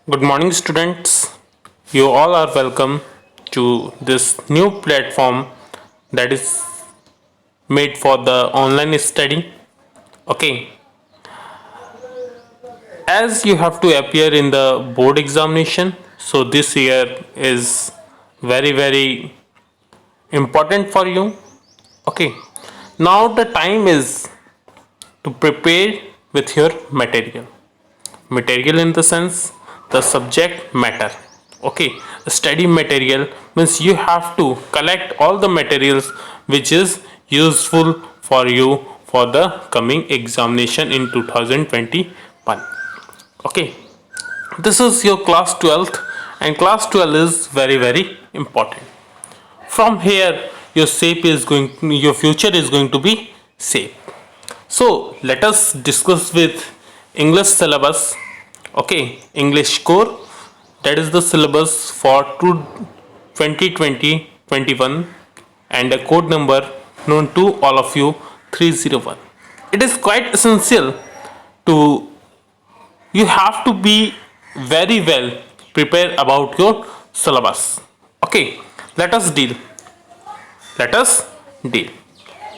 Good morning, students. You all are welcome to this new platform that is made for the online study. Okay, as you have to appear in the board examination, so this year is very important for you. Okay, now the time is to prepare with your material in the sense the subject matter. Okay, the study material means you have to collect all the materials which is useful for you for the coming examination in 2021. Okay, this is your class 12th, and class 12 is very important. From here your future is going to be safe. So let us discuss with English syllabus. Okay, English core, that is the syllabus for 2020-21, and a code number known to all of you, 301. It is quite essential to you have to be very well prepared about your syllabus. Okay, let us deal.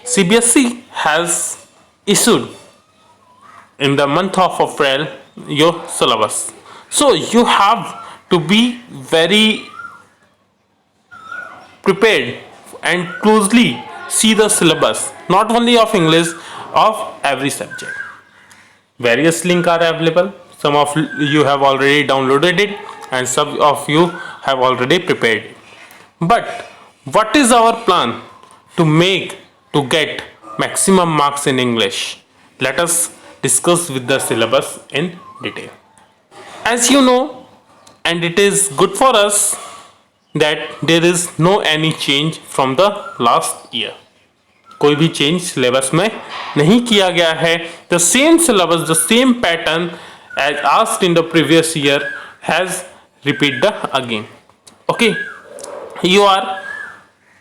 CBSE has issued in the month of April your syllabus. So you have to be very prepared and closely see the syllabus, not only of English, of every subject. Various links are available. Some of you have already downloaded it, and some of you have already prepared it. But what is our plan to get maximum marks in English? Let us discuss with the syllabus in detail. As you know, and it is good for us that there is no any change from the last year. कोई भी change syllabus में नहीं किया गया है. The same syllabus, the same pattern as asked in the previous year has repeated again. Okay, you are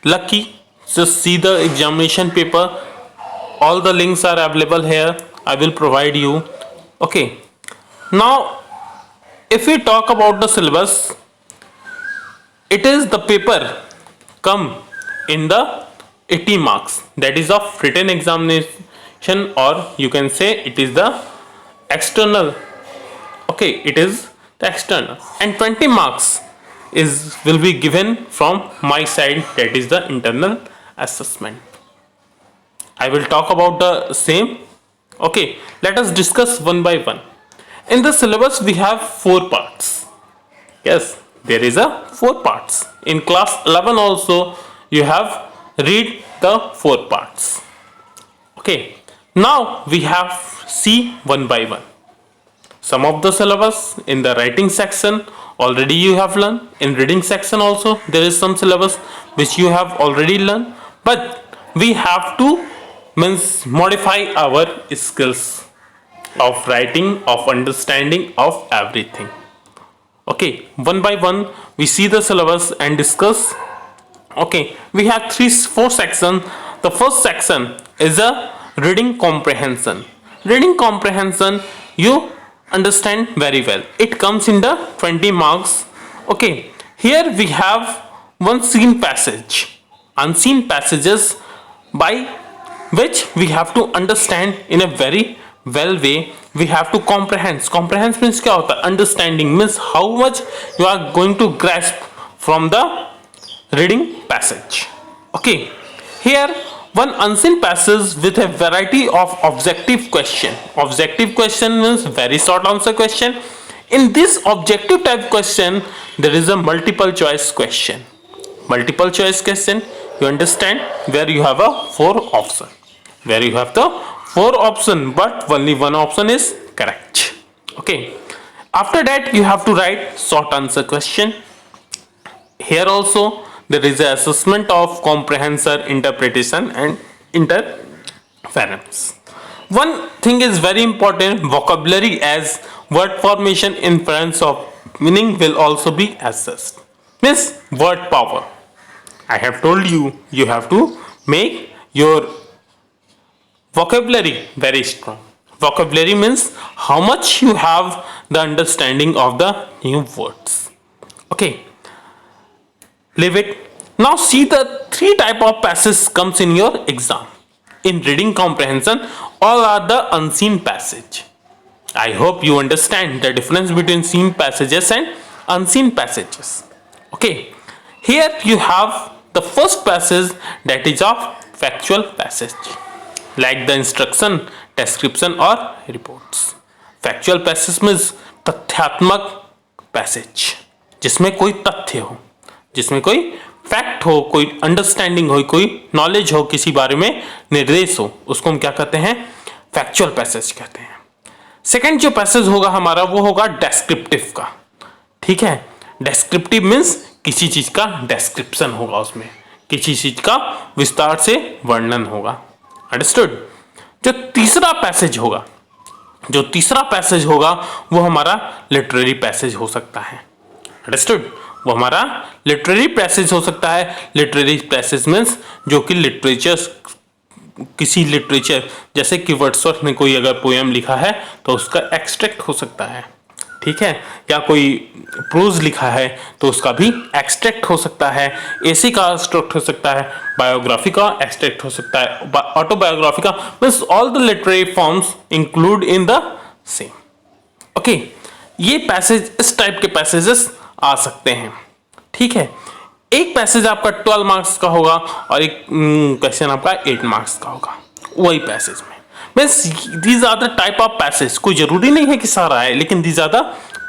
lucky. Just see the examination paper. All the links are available here. I will provide you. Okay, now if we talk about the syllabus, it is the paper come in the 80 marks, that is of written examination, or you can say it is the external. Okay, it is the external, and 20 marks will be given from my side, that is the internal assessment. I will talk about the same. Okay, let us discuss one by one. In the syllabus we have 4 parts. Yes, there is a 4 parts. In class 11 also you have read the 4 parts. Okay, now we have see one by one. Some of the syllabus in the writing section already you have learned. In reading section also there is some syllabus which you have already learned, but we have to modify our skills of writing, of understanding, of everything. Okay, one by one we see the syllabus and discuss. Okay, we have 4 sections. The first section is a reading comprehension. Reading comprehension you understand very well. It comes in the 20 marks. Okay, here we have one seen passage, unseen passages by which we have to understand in a very well way. We have to comprehend. Means क्या होता है? Understanding means how much you are going to grasp from the reading passage. Okay, here one unseen passage with a variety of objective question. Objective question means very short answer question. In this objective type question there is a multiple choice question. Multiple choice question, you understand, where you have a 4 option, but only one option is correct. Okay, after that you have to write short answer question. Here also there is an assessment of comprehension, interpretation, and interference. One thing is very important: vocabulary as word formation, inference of meaning will also be assessed. Means word power. I have told you, you have to make your vocabulary very strong. Vocabulary means how much you have the understanding of the new words. Okay, leave it. Now see the three type of passages comes in your exam. In reading comprehension, all are the unseen passage. I hope you understand the difference between seen passages and unseen passages. Okay, here you have the first passage, that is of factual passage, like the instruction, description or reports. Factual passage means तथ्यात्मक passage, जिसमें कोई तथ्य हो, जिसमें कोई fact हो, कोई understanding हो, कोई नॉलेज हो, किसी बारे में निर्देश हो, उसको हम क्या कहते हैं? फैक्चुअल पैसेज कहते हैं। सेकंड जो पैसेज होगा हमारा वो होगा डेस्क्रिप्टिव का। ठीक है, डेस्क्रिप्टिव मीन्स किसी चीज का डेस्क्रिप्शन होगा, उसमें किसी चीज का विस्तार से वर्णन होगा। अंडरस्टूड? जो तीसरा पैसेज होगा वो हमारा लिटरेरी पैसेज हो सकता है। अंडरस्टूड? वो हमारा लिटरेरी पैसेज हो सकता है। लिटरेरी पैसेज मीन्स जो कि किसी लिटरेचर, जैसे कि वर्ड्सवर्थ ने कोई अगर पोएम लिखा है तो उसका एक्सट्रैक्ट हो सकता है। ठीक है, या कोई प्रोज लिखा है तो उसका भी एक्सट्रैक्ट हो सकता है। एसी का एक्सट्रैक्ट हो सकता है, बायोग्राफी का एक्सट्रैक्ट हो सकता है, ऑटोबायोग्राफी का, means all the literary forms include in the same. Okay, ये पैसेज, इस टाइप के पैसेजेस आ सकते हैं। ठीक है, एक पैसेज आपका 12 मार्क्स का होगा और एक क्वेश्चन आपका 8 मार्क्स का होगा वही पैसेज में। Means these are the type of passage. कोई जरूरी नहीं है कि सारा है, लेकिन these are the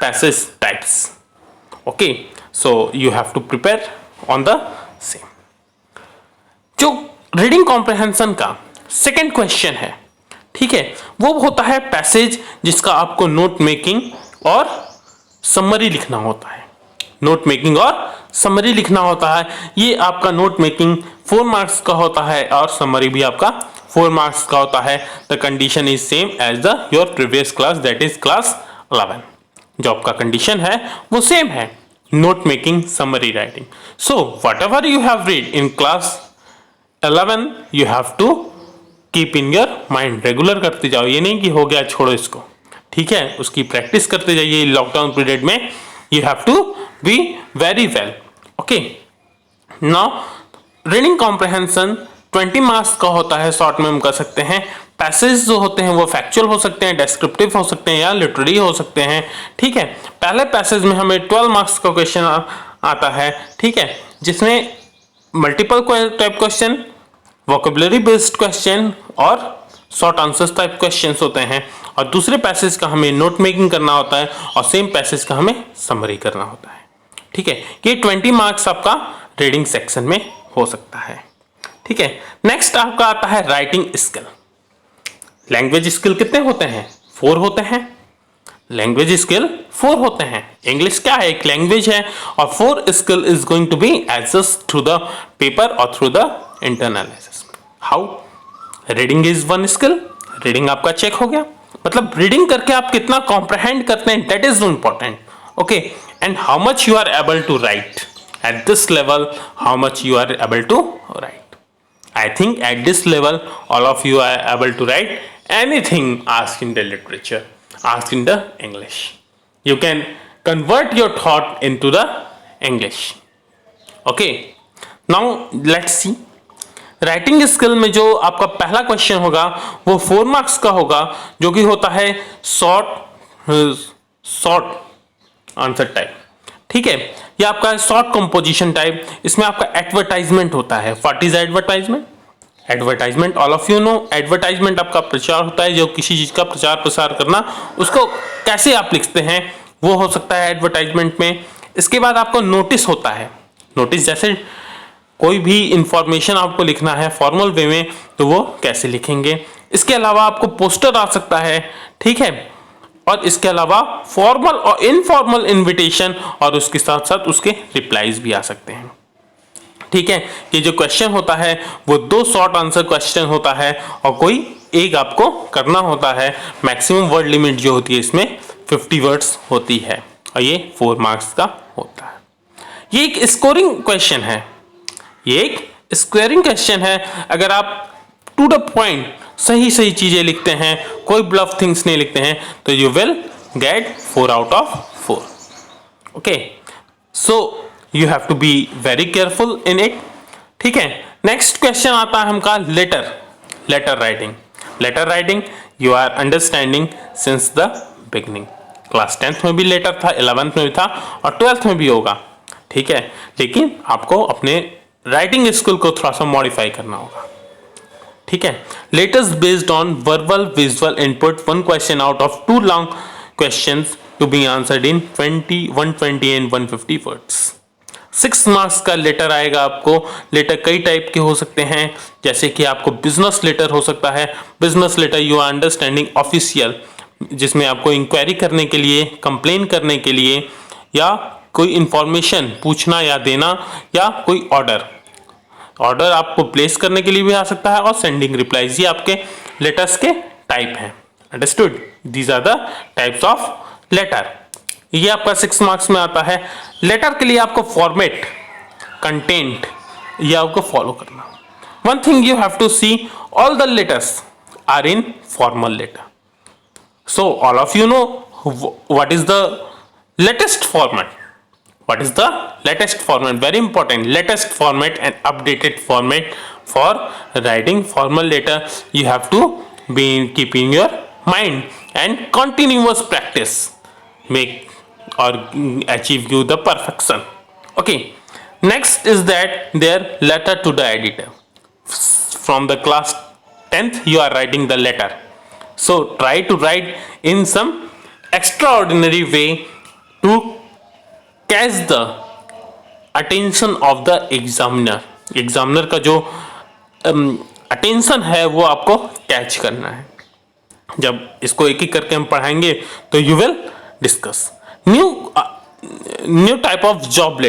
passage types. Okay, so you have to prepare on the same. जो रीडिंग कॉम्प्रिहेंशन का सेकंड क्वेश्चन है, ठीक है, वो होता है पैसेज जिसका आपको नोट मेकिंग और समरी लिखना होता है। नोट मेकिंग और समरी लिखना होता है। ये आपका नोट मेकिंग 4 मार्क्स का होता है और समरी भी आपका 4 मार्क्स का होता है। The condition is same as the your previous class, that is class 11। जो आपका कंडीशन है वो सेम है, note making, summary writing. So whatever you have read in class 11 you have to keep in your mind. Regular करते जाओ, ये नहीं कि हो गया छोड़ो इसको। ठीक है, उसकी प्रैक्टिस करते जाइए। लॉकडाउन पीरियड में you have to be very well. Okay, now reading comprehension 20 marks का होता है। शॉर्ट में हम कर सकते हैं। पैसेज जो होते हैं वो फैक्चुअल हो सकते हैं, डेस्क्रिप्टिव हो सकते हैं या लिटरेरी हो सकते हैं। ठीक है, पहले पैसेज में हमें 12 मार्क्स का क्वेश्चन आता है। ठीक है, जिसमें multiple type question, vocabulary based question और शॉर्ट आंसर्स टाइप क्वेश्चंस होते हैं। और दूसरे पैसेज का हमें नोट मेकिंग करना होता है और सेम पैसेज का हमें समरी करना होता है। ठीक है, ये 20 मार्क्स आपका रीडिंग सेक्शन में हो सकता है। ठीक है, नेक्स्ट आपका आता है राइटिंग स्किल। लैंग्वेज स्किल कितने होते हैं? 4 होते हैं। लैंग्वेज स्किल 4 होते हैं। इंग्लिश क्या है? एक लैंग्वेज है और 4 skill is going to be adjust through the paper और through the internal assessment. How? Reading is 1 skill. Reading आपका चेक हो गया, मतलब रीडिंग करके आप कितना कॉम्प्रहेंड करते हैं, that is important. Okay, and how much you are able to write at this level, how much you are able to write. I think at this level all of you are able to write anything asked in the literature, asked in the English. You can convert your thought into the English. Okay, now let's see writing skill में जो आपका पहला question होगा वो 4 marks का होगा, जो कि होता है शॉर्ट आंसर टाइप। ठीक है, ये आपका शॉर्ट कंपोजिशन टाइप। इसमें आपका एडवर्टाइजमेंट होता है। What is advertisement? Advertisement all of you no. Advertisement आपका प्रचार होता है, जो किसी चीज का प्रचार प्रसार करना, उसको कैसे आप लिखते हैं वो हो सकता है एडवर्टाइजमेंट में। इसके बाद आपको नोटिस होता है। नोटिस जैसे कोई भी इंफॉर्मेशन आपको लिखना है फॉर्मल वे में तो वो कैसे लिखेंगे। इसके अलावा आपको पोस्टर आ सकता है। ठीक है, और इसके अलावा फॉर्मल और इनफॉर्मल इनविटेशन और उसके साथ साथ उसके रिप्लाईज भी आ सकते हैं। ठीक है, ये जो क्वेश्चन होता है वो 2 शॉर्ट आंसर क्वेश्चन होता है और कोई एक आपको करना होता है। मैक्सिमम वर्ड लिमिट जो होती है इसमें 50 वर्ड्स होती है और ये 4 मार्क्स का होता है। ये एक स्कोरिंग क्वेश्चन है, ये एक स्क्वेयरिंग क्वेश्चन है। अगर आप टू द पॉइंट सही चीजें लिखते हैं, कोई ब्लफ थिंग्स नहीं लिखते हैं, तो you will get 4 out of 4. Okay, so you have to be very careful in it. ठीक है, नेक्स्ट क्वेश्चन आता है हमका letter writing you are understanding since the beginning. Class 10th में भी लेटर था, 11th में भी था और 12th में भी होगा. ठीक है, लेकिन आपको अपने राइटिंग स्किल को थोड़ा सा मॉडिफाई करना होगा. ठीक है, letters based on verbal visual input, 1 question out of 2 long questions to be answered in 120 and 150 words. 6 marks का लेटर आएगा आपको. लेटर कई टाइप के हो सकते हैं, जैसे कि आपको बिजनेस लेटर हो सकता है. Business letter you are understanding official, जिसमें आपको इंक्वायरी करने के लिए, कंप्लेन करने के लिए, या कोई इंफॉर्मेशन पूछना या देना, या कोई ऑर्डर आपको प्लेस करने के लिए भी आ सकता है, और सेंडिंग रिप्लाईज. ये आपके लेटर्स के टाइप हैं. Understood? These are the types of letter. ये आपका 6 मार्क्स में आता है. लेटर के लिए आपको फॉर्मेट, कंटेंट, ये आपको फॉलो करना. One thing you have to see, all the letters are in formal letter. So all of you know what is the latest format. What is the latest format? Very important. Latest format and updated format for writing formal letter. You have to be keeping your mind, and continuous practice make or achieve you the perfection. Okay. Next is that their letter to the editor. From the class 10th you are writing the letter. So try to write in some extraordinary way to catch the attention of the examiner. Examiner का जो attention है वो आपको catch करना है. जब इसको एक एक करके हम पढ़ाएंगे तो you will discuss. New type of job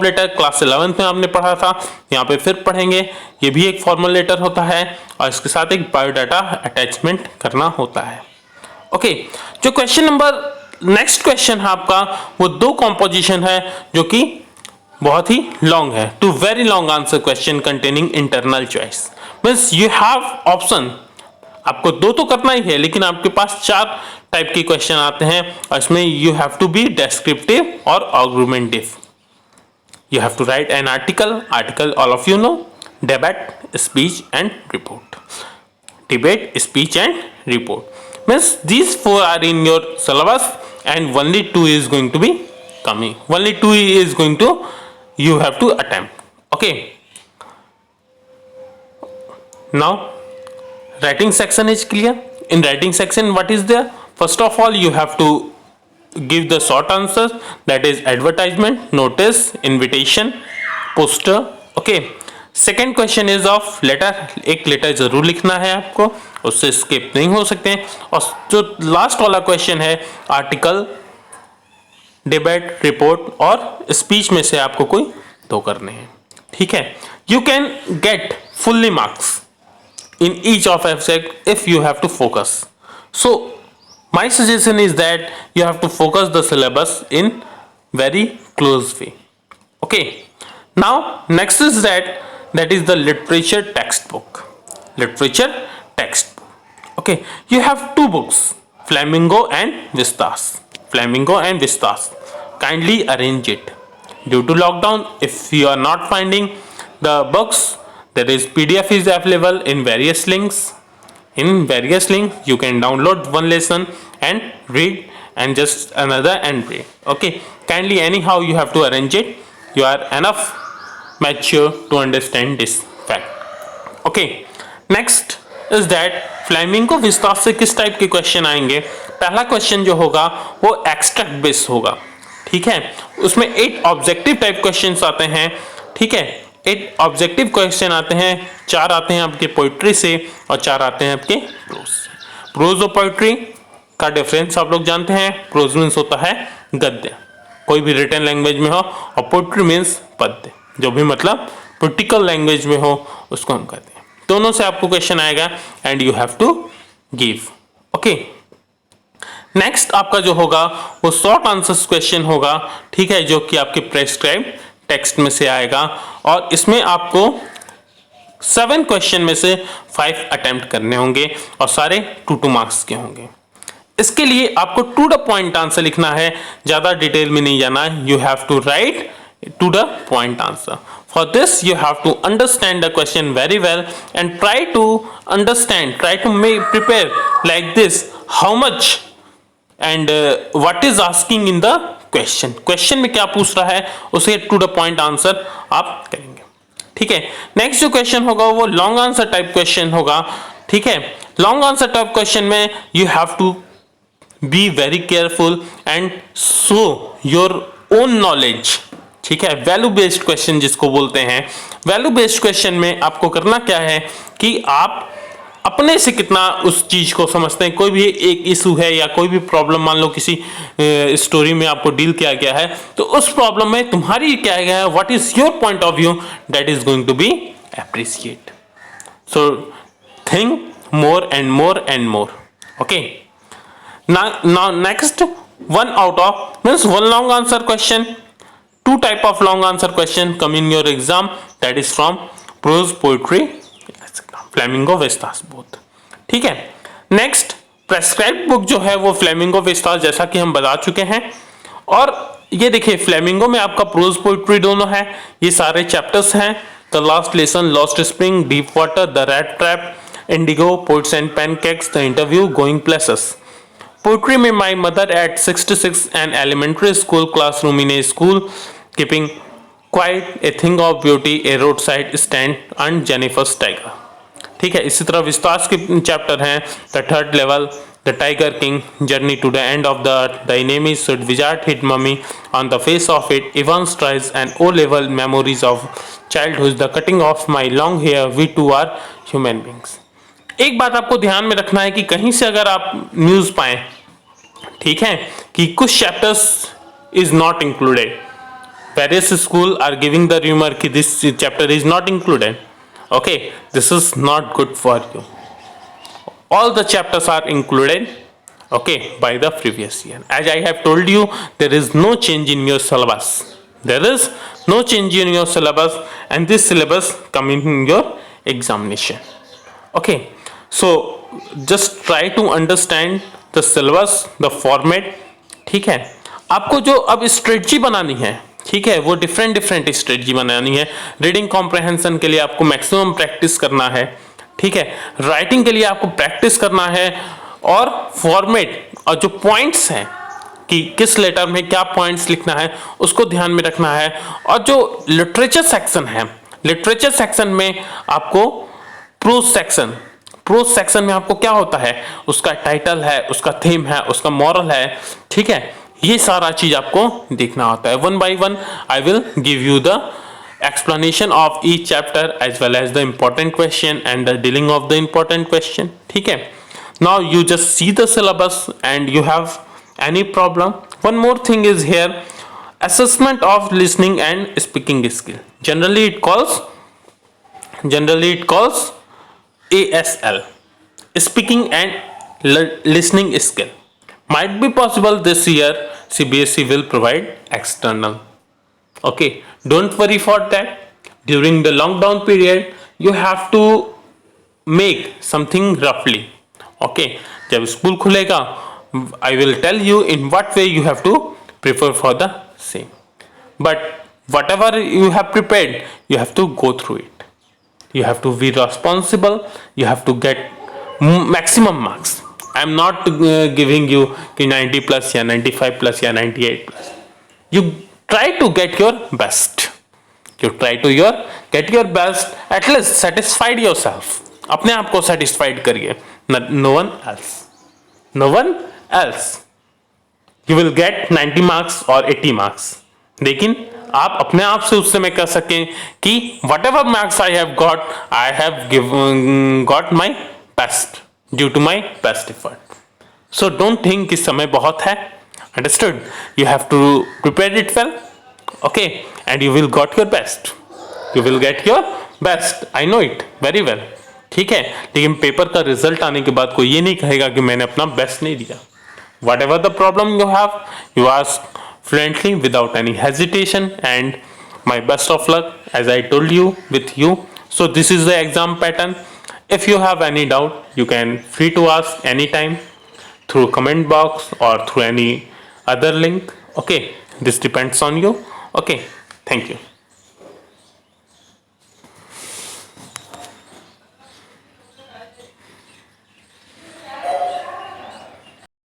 letter class 11th में आपने पढ़ा था, यहाँ पे फिर पढ़ेंगे. ये भी एक फॉर्मल लेटर होता है और इसके साथ एक बायोडाटा अटैचमेंट करना होता है. ओके, जो क्वेश्चन नंबर नेक्स्ट क्वेश्चन है आपका, वो 2 कॉम्पोजिशन है जो कि बहुत ही लॉन्ग है. 2 very long answer question containing internal choice. Means you have option. आपको 2 तो करना ही है, लेकिन आपके पास 4 टाइप के क्वेश्चन आते हैं और इसमें you have to be descriptive और argumentative. You have to write an article all of you know, debate, speech and report. Debate, speech and report. Means these 4 are in your syllabus and only 2 is going to be coming. Only 2 is going to you have to attempt. Okay. Now writing section is clear. In writing section what is there? First of all you have to give the short answers, that is advertisement, notice, invitation, poster. Okay. Second question is of letter. एक letter जरूर लिखना है आपको, उससे skip नहीं हो सकते हैं. और जो लास्ट वाला क्वेश्चन है आर्टिकल, डिबेट, रिपोर्ट और स्पीच में से आपको कोई 2 करने हैं. ठीक है, you can get fully marks in each of subject if you have to focus. So my suggestion is that you have to focus the syllabus in very close way. Okay, now next is that is the literature textbook. Okay, you have 2 books, Flamingo and Vistas. Kindly arrange it. Due to lockdown, if you are not finding the books, there is PDF is available in various links. You can download one lesson and read, and just another and read. Okay, kindly anyhow you have to arrange it. You are enough mature to understand this fact. Okay, next is that flamingo विस्तार से किस type के question आएंगे. पहला question जो होगा वो extract based होगा. ठीक है, उसमें 8 ऑब्जेक्टिव टाइप क्वेश्चंस आते हैं. ठीक है, 8 ऑब्जेक्टिव क्वेश्चन आते हैं. 4 आते हैं आपके पोइट्री से और 4 आते हैं आपके प्रोज से. प्रोज और पोइट्री का डिफरेंस आप लोग जानते हैं. प्रोज मीन्स होता है गद्य, कोई भी रिटन लैंग्वेज में हो, और पोइट्री मीन्स पद्य, जो भी मतलब पोलिटिकल लैंग्वेज में हो उसको हम कहते हैं. दोनों से आपको क्वेश्चन आएगा and you have to give. ओके, नेक्स्ट आपका जो होगा वो शॉर्ट आंसर्स क्वेश्चन होगा. ठीक है, जो कि आपके प्रेस्क्राइब टेक्स्ट में से आएगा और इसमें आपको 7 क्वेश्चन में से 5 अटेम्प्ट करने होंगे और सारे 2-2 मार्क्स के होंगे. इसके लिए आपको टू द पॉइंट आंसर लिखना है, ज्यादा डिटेल में नहीं जाना है. You have to write to the point answer. For this you have to understand the question very well and try to prepare like this, how much and what is asking in the question में क्या पूछ रहा है उसे to the point answer आप करेंगे. ठीक है. नेक्स्ट जो क्वेश्चन होगा वो लॉन्ग आंसर टाइप क्वेश्चन होगा. ठीक है. लॉन्ग आंसर टाइप क्वेश्चन में you have to be very careful and show your own knowledge. ठीक है. वैल्यू बेस्ड क्वेश्चन जिसको बोलते हैं. वैल्यू बेस्ड क्वेश्चन में आपको करना क्या है कि आप अपने से कितना उस चीज को समझते हैं. कोई भी एक इशू है या कोई भी प्रॉब्लम, मान लो किसी स्टोरी में आपको डील किया गया है, तो उस प्रॉब्लम में तुम्हारी क्या है, what is your point of view, that is going to be appreciate. So think more and more and more. Okay. now next, one out of means one long answer question. Two type of long answer question come in your exam, that is from prose poetry, flamingo Vestas both. ठीक है. Next, prescribe book जो है वो flamingo Vestas, जैसा कि हम बता चुके हैं. और ये देखिए फ्लेमिंगो में आपका प्रोज पोइट्री दोनों है. ये सारे चैप्टर्स हैं. The last lesson, lost spring, deep water, the rat trap, Indigo, poets and pancakes, the interview, going places. Poetry में my mother at 66 an elementary school classroom in a school keeping quiet, a thing of beauty, a roadside stand and Jennifer's tiger. ठीक है. इसी तरह Vistas के chapter हैं. The third level, the tiger king, journey to the end of the earth, the enemy should wizard hit mummy on the face of it, Evans tries and O level, memories of childhood, the cutting of my long hair, we too are human beings. एक बात आपको ध्यान में रखना है कि कहीं से अगर आप न्यूज पाए, ठीक है, कि कुछ chapters is not included, various school are giving the rumour कि this chapter is not included. Okay, this is not good for you. All the chapters are included, okay, by the previous year. As I have told you, there is no change in your syllabus. There is no change in your syllabus, and this syllabus coming in your examination. Okay. So just try to understand the syllabus, the format. ठीक है. आपको जो अब strategy बनानी है, ठीक है, वो डिफरेंट स्ट्रेटजी बनानी है. रीडिंग कॉम्प्रहेंशन के लिए आपको मैक्सिमम प्रैक्टिस करना है. ठीक है. राइटिंग के लिए आपको प्रैक्टिस करना है. और फॉर्मेट और जो पॉइंट्स हैं कि किस लेटर में क्या पॉइंट्स लिखना है उसको ध्यान में रखना है. और जो लिटरेचर सेक्शन है, लिटरेचर सेक्शन में आपको प्रोज सेक्शन में आपको क्या होता है, उसका टाइटल है, उसका थीम है, उसका मॉरल है. ठीक है. ये सारा चीज आपको देखना होता है. One by one I will give you the explanation of each chapter as well as the important question and the dealing of the important question. ठीक है. Now you just see the syllabus and you have any problem. One more thing is here, assessment of listening and speaking skill. Generally it calls ASL, speaking and listening skill. Might be possible this year CBSE will provide external. Okay, don't worry for that. During the lockdown period you have to make something roughly. Okay, जब school खुलेगा I will tell you in what way you have to prepare for the same. But whatever you have prepared, you have to go through it. You have to be responsible. You have to get maximum marks. I am not giving you 90 plus या 95 plus या 98 plus. You try to get your best. You try to get your best. At least satisfied yourself. अपने आप को satisfied करिए. No one else. No one else. You will get 90 marks or 80 marks. लेकिन आप अपने आप से उस समय कह सकें कि whatever marks I have got, I have got my best due to my best effort. So don't think कि समय बहुत है. Understood? You have to prepare it well. Okay, and you will got your best. You will get your best. I know it very well. ठीक है. लेकिन paper का result आने के बाद कोई ये नहीं कहेगा कि मैंने अपना बेस्ट नहीं दिया. Whatever the problem you have, you ask fluently without any hesitation, and my best of luck as I told you with you. So this is the exam pattern. If you have any doubt, you can free to ask anytime. through comment box or through any other link. Okay, this depends on you. Okay, thank you.